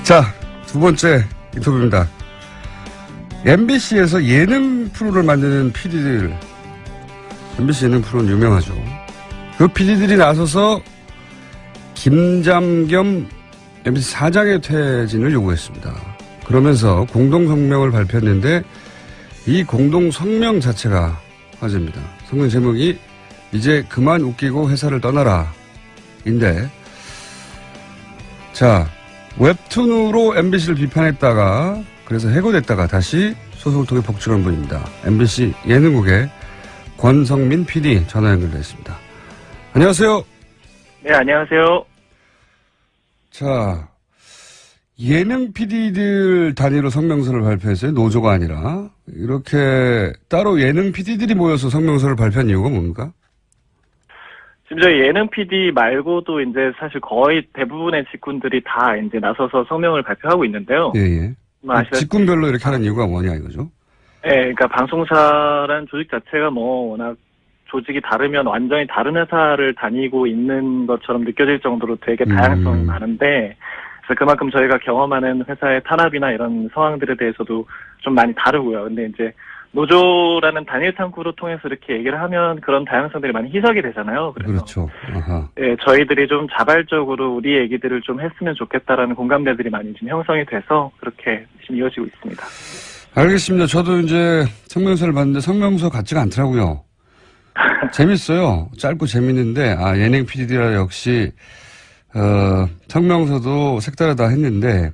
자, 두 번째 인터뷰입니다. MBC에서 예능 프로를 만드는 PD들, MBC 예능 프로는 유명하죠. 그 PD들이 나서서 김장겸 MBC 사장의 퇴진을 요구했습니다. 그러면서 공동성명을 발표했는데 이 공동성명 자체가 화제입니다. 성명 제목이 이제 그만 웃기고 회사를 떠나라 인데, 자, 웹툰으로 MBC를 비판했다가 그래서 해고됐다가 다시 소송을 통해 복직한 분입니다. MBC 예능국의 권성민 PD 전화 연결되어 있습니다. 안녕하세요. 네, 안녕하세요. 자, 예능 PD들 단위로 성명서를 발표했어요. 노조가 아니라. 이렇게 따로 예능 PD들이 모여서 성명서를 발표한 이유가 뭡니까? 지금 저희 예능 PD 말고도 이제 사실 거의 대부분의 직군들이 다 이제 나서서 성명을 발표하고 있는데요. 예, 예. 직군별로 이렇게 하는 이유가 뭐냐 이거죠? 네, 그러니까 방송사란 조직 자체가 뭐 워낙 조직이 다르면 완전히 다른 회사를 다니고 있는 것처럼 느껴질 정도로 되게 다양성이 많은데, 그래서 그만큼 저희가 경험하는 회사의 탄압이나 이런 상황들에 대해서도 좀 많이 다르고요. 근데 이제 노조라는 단일 창구로 통해서 이렇게 얘기를 하면 그런 다양성들이 많이 희석이 되잖아요. 그래서 그렇죠. 아하. 예, 저희들이 좀 자발적으로 우리 얘기들을 좀 했으면 좋겠다라는 공감대들이 많이 지금 형성이 돼서 그렇게 지금 이어지고 있습니다. 알겠습니다. 저도 이제 성명서를 봤는데 성명서 같지가 않더라고요. 재밌어요. 짧고 재밌는데, 예능 PD라 역시, 성명서도 색다르다 했는데,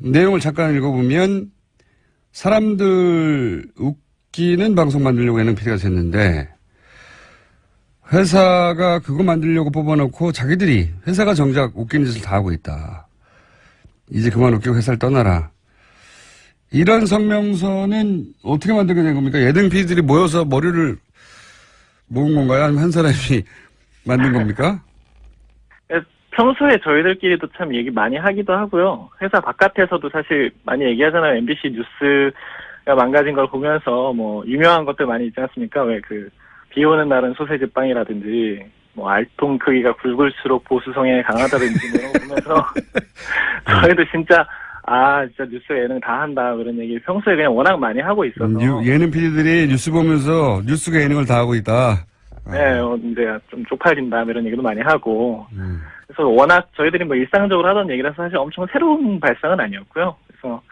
내용을 잠깐 읽어보면, 사람들 웃기는 방송 만들려고 예능 PD가 됐는데, 회사가 그거 만들려고 뽑아놓고 자기들이, 회사가 정작 웃긴 짓을 다 하고 있다. 이제 그만 웃기고 회사를 떠나라. 이런 성명서는 어떻게 만들게 된 겁니까? 예능 PD들이 모여서 머리를 모은 건가요? 아니면 한 사람이 만든 겁니까? 평소에 저희들끼리도 참 얘기 많이 하기도 하고요. 회사 바깥에서도 사실 많이 얘기하잖아요. MBC 뉴스가 망가진 걸 보면서 뭐 유명한 것들 많이 있지 않습니까? 왜 비 오는 날은 소세지 빵이라든지, 뭐 알통 크기가 굵을수록 보수성에 강하다든지 이런 거 보면서 저희도 진짜 뉴스 예능 다 한다, 그런 얘기 평소에 그냥 워낙 많이 하고 있어서. 예능 PD들이 뉴스 보면서 뉴스가 예능을 다 하고 있다. 네, 이제 좀 쪽팔린다, 이런 얘기도 많이 하고. 그래서 워낙 저희들이 뭐 일상적으로 하던 얘기라서 사실 엄청 새로운 발상은 아니었고요. 그래서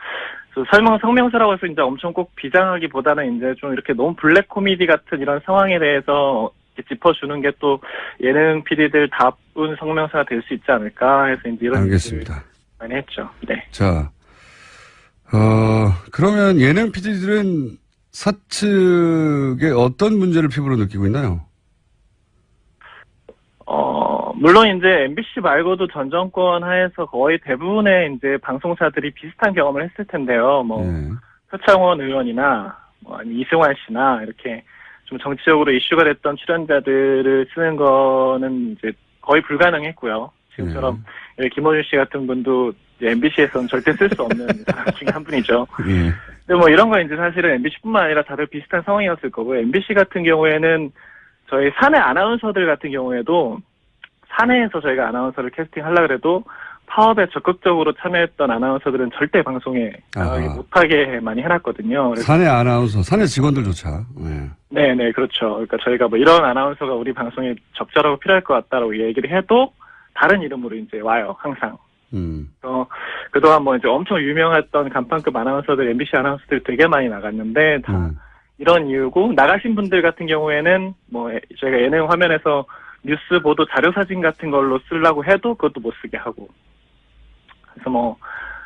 성명서라고 해서 이제 엄청 꼭 비장하기보다는 이제 좀 이렇게 너무 블랙 코미디 같은 이런 상황에 대해서 짚어주는 게 또 예능 PD들 다운 성명서가 될 수 있지 않을까 해서 이제 이런. 알겠습니다. 많이 했죠. 네. 자, 그러면 예능 PD들은 사측의 어떤 문제를 피부로 느끼고 있나요? 물론 이제 MBC 말고도 전 정권 하에서 거의 대부분의 이제 방송사들이 비슷한 경험을 했을 텐데요. 표창원 의원이나 아니면 이승환 씨나 이렇게 좀 정치적으로 이슈가 됐던 출연자들을 쓰는 거는 이제 거의 불가능했고요. 지금처럼 김어준 씨 같은 분도 MBC에서는 절대 쓸 수 없는 사람 중에 한 분이죠. 근데 뭐 이런 거 이제 사실은 MBC뿐만 아니라 다들 비슷한 상황이었을 거고, MBC 같은 경우에는 저희 사내 아나운서들 같은 경우에도 사내에서 저희가 아나운서를 캐스팅하려고 해도 파업에 적극적으로 참여했던 아나운서들은 절대 방송에 나가지 못하게 많이 해놨거든요. 그래서 사내 아나운서, 사내 직원들조차. 네, 그렇죠. 그러니까 저희가 뭐 이런 아나운서가 우리 방송에 적절하고 필요할 것 같다라고 얘기를 해도 다른 이름으로 이제 와요, 항상. 그동안 뭐 이제 엄청 유명했던 간판급 아나운서들, MBC 아나운서들 되게 많이 나갔는데, 다 이런 이유고, 나가신 분들 같은 경우에는 뭐 저희가 예능 화면에서 뉴스 보도 자료 사진 같은 걸로 쓰려고 해도 그것도 못 쓰게 하고. 그래서 뭐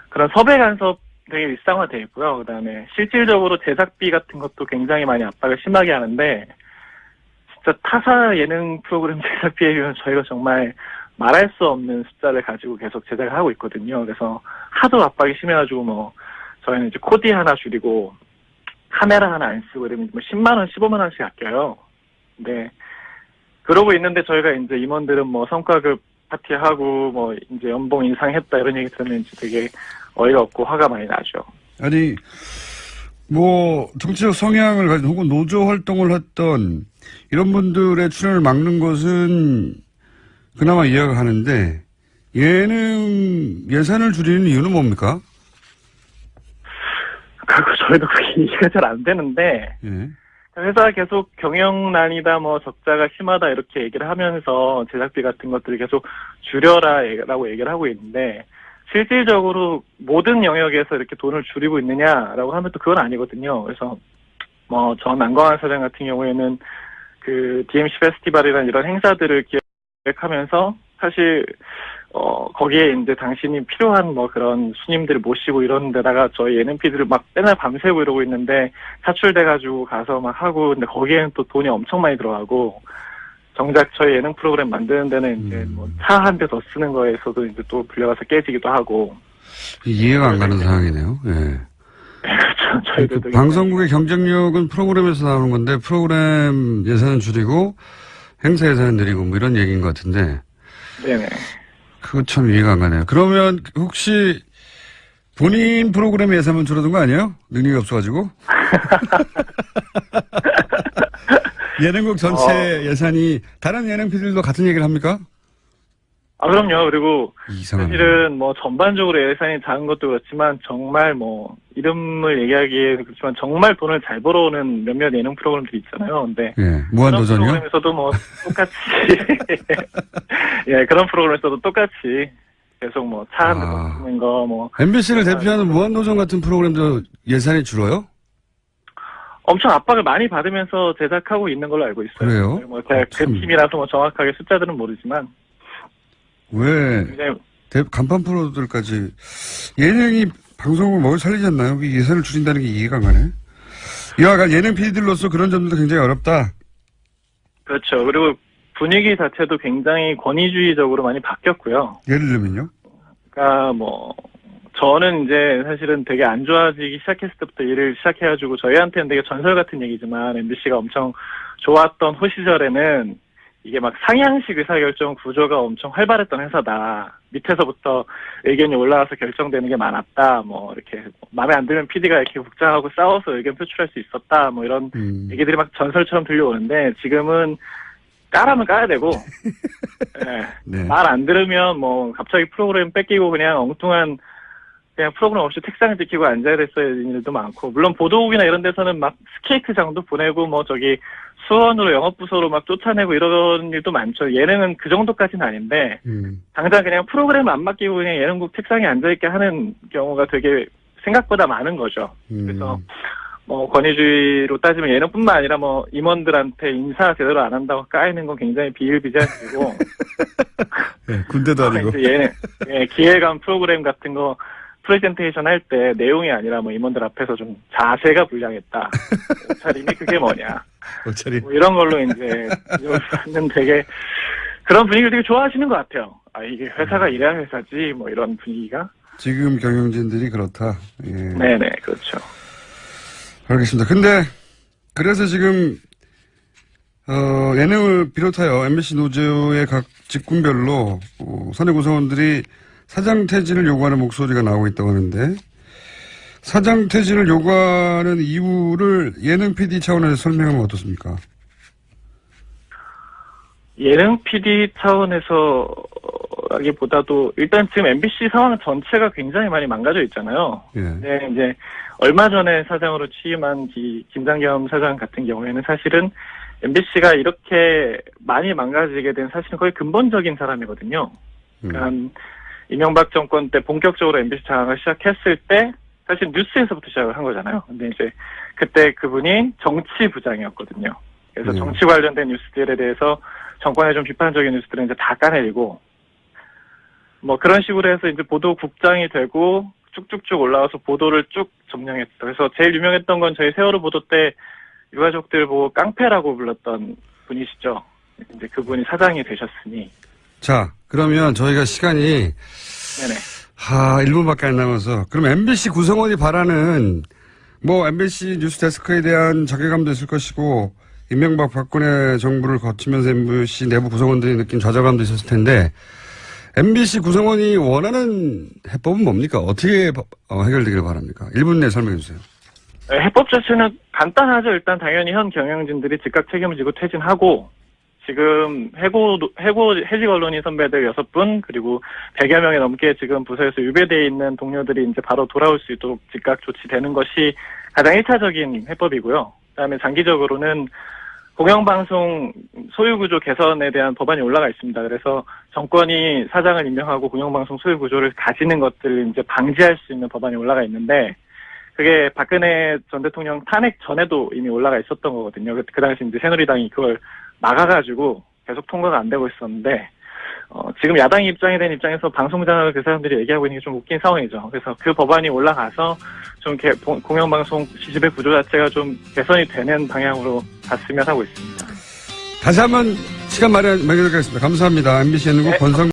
그런 섭외 간섭 되게 일상화되어 있고요. 그 다음에 실질적으로 제작비 같은 것도 굉장히 많이 압박을 심하게 하는데, 진짜 타사 예능 프로그램 제작비에 비하면 저희가 정말 말할 수 없는 숫자를 가지고 계속 제작을 하고 있거든요. 그래서 하도 압박이 심해가지고 뭐 저희는 이제 코디 하나 줄이고 카메라 하나 안 쓰고 이러면 뭐 10만 원, 15만 원씩 아껴요. 근데 그러고 있는데 저희가 이제 임원들은 뭐 성과급 파티하고 뭐 이제 연봉 인상했다 이런 얘기 들으면 이제 되게 어이가 없고 화가 많이 나죠. 아니 뭐 정치적 성향을 가진 혹은 노조 활동을 했던 이런 분들의 출연을 막는 것은 그나마 이해가 가는데 예능 예산을 줄이는 이유는 뭡니까? 저희도 그게 이해가 잘 안 되는데, 예. 회사가 계속 경영난이다, 뭐 적자가 심하다 이렇게 얘기를 하면서 제작비 같은 것들을 계속 줄여라라고 얘기를 하고 있는데, 실질적으로 모든 영역에서 이렇게 돈을 줄이고 있느냐라고 하면 또 그건 아니거든요. 그래서 뭐 전 안광한 사장 같은 경우에는 그 DMC 페스티벌이라는 이런 행사들을 기획하면서 사실 거기에 이제 당신이 필요한 뭐 그런 손님들을 모시고 이런 데다가 저희 예능 PD를 막 맨날 밤새고 이러고 있는데 차출돼가지고 가서 막 하고 근데 거기에는 또 돈이 엄청 많이 들어가고 정작 저희 예능 프로그램 만드는 데는 이제 뭐 차 한 대 더 쓰는 거에서도 이제 또 불려가서 깨지기도 하고 이해가 안 가는 상황이네요. 예. 그렇죠. 저희도 그 방송국의 경쟁력은 프로그램에서 나오는 건데 프로그램 예산은 줄이고 행사 예산은 늘리고 뭐 이런 얘기인 것 같은데. 네네. 그거 참 이해가 안 가네요. 그러면 혹시 본인 프로그램 예산만 줄어든 거 아니에요? 능력이 없어가지고? 예능국 전체 예산이 다른 예능 PD들도 같은 얘기를 합니까? 그럼요. 그리고 이상하네. 사실은 뭐 전반적으로 예산이 작은 것도 그렇지만 정말 뭐 이름을 얘기하기에 그렇지만 정말 돈을 잘 벌어오는 몇몇 예능 프로그램들이 있잖아요. 근데 예, 무한도전이요? 그런 프로그램에서도 뭐 똑같이 예, 그런 프로그램에서도 똑같이 계속 뭐 차 한 대 더 쓰는 거 뭐 MBC를 대표하는 무한도전 같은 프로그램도 예산이 줄어요? 엄청 압박을 많이 받으면서 제작하고 있는 걸로 알고 있어요. 그래요? 뭐 제가 그 팀이라서 뭐 정확하게 숫자들은 모르지만 왜 굉장히 간판 프로들까지 예능이 방송을 먹여 살리지 않나요? 이 예산을 줄인다는 게 이해가 안 가네. 이와 같은 예능 PD들로서 그런 점도 굉장히 어렵다. 그렇죠. 그리고 분위기 자체도 굉장히 권위주의적으로 많이 바뀌었고요. 예를 들면요? 그러니까 뭐 저는 이제 사실은 되게 안 좋아지기 시작했을 때부터 일을 시작해가지고 저희한테는 되게 전설 같은 얘기지만 MBC가 엄청 좋았던 호 시절에는 이게 막 상향식 의사결정 구조가 엄청 활발했던 회사다. 밑에서부터 의견이 올라와서 결정되는 게 많았다. 뭐 이렇게 마음에 안 들면 PD가 이렇게 국장하고 싸워서 의견 표출할 수 있었다. 뭐 이런 얘기들이 막 전설처럼 들려오는데 지금은 까라면 까야 되고 네. 네. 말 안 들으면 뭐 갑자기 프로그램 뺏기고 그냥 엉뚱한 그냥 프로그램 없이 책상 지키고 앉아야 됐어야 되는 일도 많고 물론 보도국이나 이런 데서는 막 스케이트장도 보내고 뭐 저기 수원으로 영업부서로 막 쫓아내고 이런 일도 많죠. 예능은 그 정도까지는 아닌데 당장 그냥 프로그램 안 맡기고 그냥 예능국 책상에 앉아있게 하는 경우가 되게 생각보다 많은 거죠. 그래서 뭐 권위주의로 따지면 예능뿐만 아니라 뭐 임원들한테 인사 제대로 안 한다고 까이는 건 굉장히 비일비재한 일이고 네, 군대도 아니고 이제 예능 기획안 프로그램 같은 거 프레젠테이션 할 때 내용이 아니라 뭐 임원들 앞에서 좀 자세가 불량했다. 옷차림이 그게 뭐냐. 옷차림. 뭐 이런 걸로 이제 는 되게 그런 분위기를 되게 좋아하시는 것 같아요. 이게 회사가 이래야 회사지 뭐 이런 분위기가. 지금 경영진들이 그렇다. 예. 네네 그렇죠. 알겠습니다. 근데 그래서 지금 예능을 비롯하여 MBC 노조의 각 직군별로 사내 구성원들이 사장 퇴진을 요구하는 목소리가 나오고 있다고 하는데 사장 퇴진을 요구하는 이유를 예능 PD 차원에서 설명하면 어떻습니까? 예능 PD 차원에서라기보다도 일단 지금 MBC 상황 전체가 굉장히 많이 망가져 있잖아요. 예. 네, 이제 얼마 전에 사장으로 취임한 김장겸 사장 같은 경우에는 사실은 MBC가 이렇게 많이 망가지게 된 사실은 거의 근본적인 사람이거든요. 그러니까 이명박 정권 때 본격적으로 MBC 장악을 시작했을 때 사실 뉴스에서부터 시작을 한 거잖아요. 근데 이제 그때 그분이 정치부장이었거든요. 그래서 정치 관련된 뉴스들에 대해서 정권에 좀 비판적인 뉴스들은 이제 다 까내리고 뭐 그런 식으로 해서 이제 보도국장이 되고 쭉쭉쭉 올라와서 보도를 쭉 점령했죠. 그래서 제일 유명했던 건 저희 세월호 보도 때 유가족들 보고 깡패라고 불렀던 분이시죠. 이제 그분이 사장이 되셨으니. 자, 그러면 저희가 시간이 네네. 1분밖에 안 남아서 그럼 MBC 구성원이 바라는 뭐 MBC 뉴스 데스크에 대한 자괴감도 있을 것이고 이명박 박근혜 정부를 거치면서 MBC 내부 구성원들이 느낀 좌절감도 있었을 텐데 MBC 구성원이 원하는 해법은 뭡니까? 어떻게 해결되기를 바랍니까? 1분 내에 설명해 주세요. 해법 자체는 간단하죠. 일단 당연히 현 경영진들이 즉각 책임을 지고 퇴진하고 지금 해직 언론인 선배들 6분, 그리고 100여 명이 넘게 지금 부서에서 유배되어 있는 동료들이 이제 바로 돌아올 수 있도록 즉각 조치되는 것이 가장 1차적인 해법이고요. 그다음에 장기적으로는 공영방송 소유구조 개선에 대한 법안이 올라가 있습니다. 그래서 정권이 사장을 임명하고 공영방송 소유구조를 가지는 것들을 이제 방지할 수 있는 법안이 올라가 있는데, 그게 박근혜 전 대통령 탄핵 전에도 이미 올라가 있었던 거거든요. 그 당시 이제 새누리당이 그걸 막아가지고 계속 통과가 안 되고 있었는데, 지금 야당이 입장이 된 입장에서 방송장을 그 사람들이 얘기하고 있는 게 좀 웃긴 상황이죠. 그래서 그 법안이 올라가서 좀 공영방송 지배 구조 자체가 좀 개선이 되는 방향으로 갔으면 하고 있습니다. 다시 한번 시간 마련하겠습니다. 감사합니다. MBC 연구국 권성